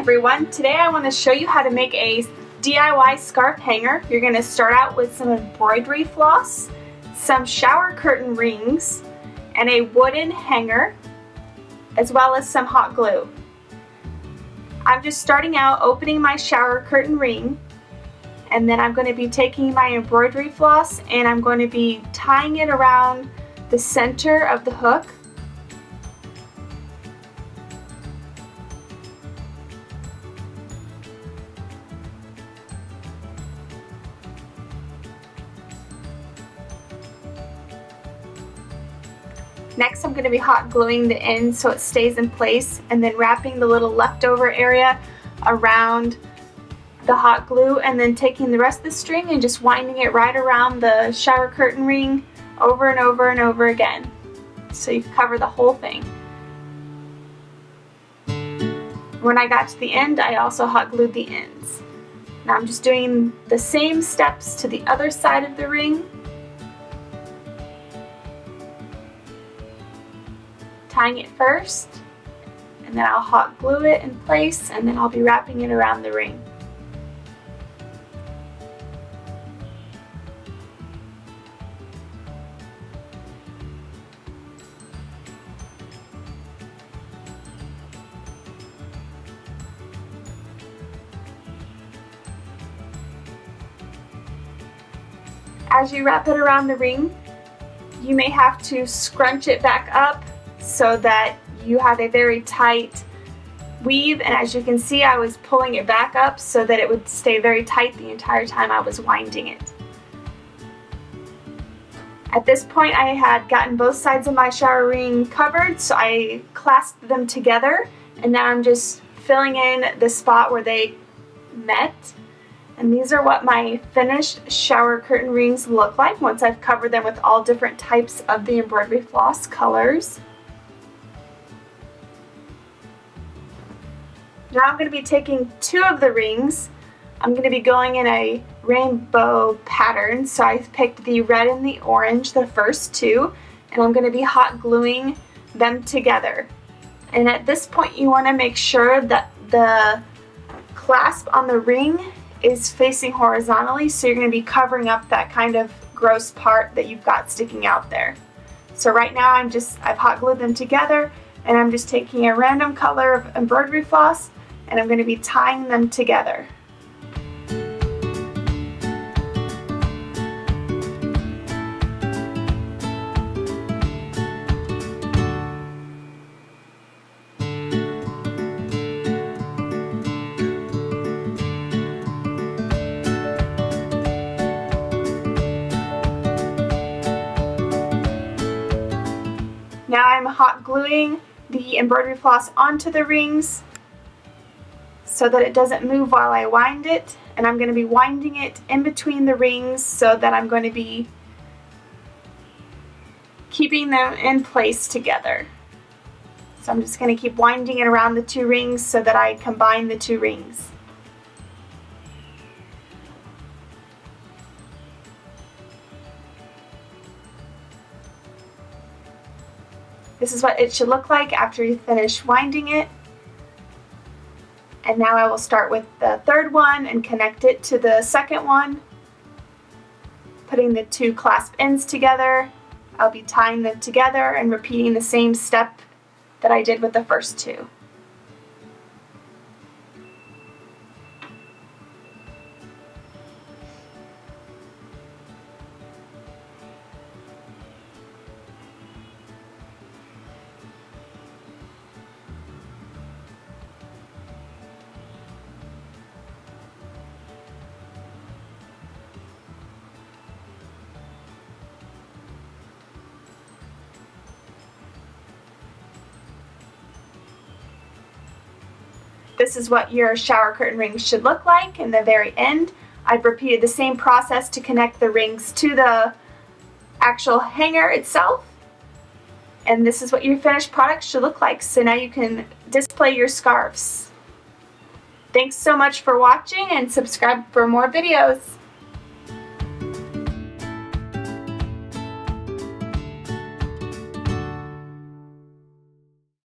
everyone. Today I want to show you how to make a DIY scarf hanger. You're going to start out with some embroidery floss, some shower curtain rings, and a wooden hanger, as well as some hot glue. I'm just starting out opening my shower curtain ring, and then I'm going to be taking my embroidery floss and I'm going to be tying it around the center of the hook. Next, I'm going to be hot gluing the end so it stays in place, and then wrapping the little leftover area around the hot glue, and then taking the rest of the string and just winding it right around the shower curtain ring over and over and over again, so you cover the whole thing. When I got to the end, I also hot glued the ends. Now I'm just doing the same steps to the other side of the ring. Tying it first, and then I'll hot glue it in place, and then I'll be wrapping it around the ring. As you wrap it around the ring, you may have to scrunch it back up so that you have a very tight weave, and as you can see, I was pulling it back up so that it would stay very tight the entire time I was winding it. At this point, I had gotten both sides of my shower ring covered, so I clasped them together, and now I'm just filling in the spot where they met. And these are what my finished shower curtain rings look like once I've covered them with all different types of the embroidery floss colors. Now I'm going to be taking two of the rings. I'm going to be going in a rainbow pattern, so I picked the red and the orange, the first two, and I'm going to be hot gluing them together. And at this point you want to make sure that the clasp on the ring is facing horizontally, so you're going to be covering up that kind of gross part that you've got sticking out there. So right now I've hot glued them together, and I'm just taking a random color of embroidery floss and I'm going to be tying them together. Now I'm hot gluing the embroidery floss onto the rings so that it doesn't move while I wind it, and I'm going to be winding it in between the rings so that I'm going to be keeping them in place together. So I'm just going to keep winding it around the two rings so that I combine the two rings. This is what it should look like after you finish winding it. And now I will start with the third one and connect it to the second one. Putting the two clasp ends together, I'll be tying them together and repeating the same step that I did with the first two. This is what your shower curtain rings should look like in the very end. I've repeated the same process to connect the rings to the actual hanger itself. And this is what your finished product should look like. So now you can display your scarves. Thanks so much for watching, and subscribe for more videos.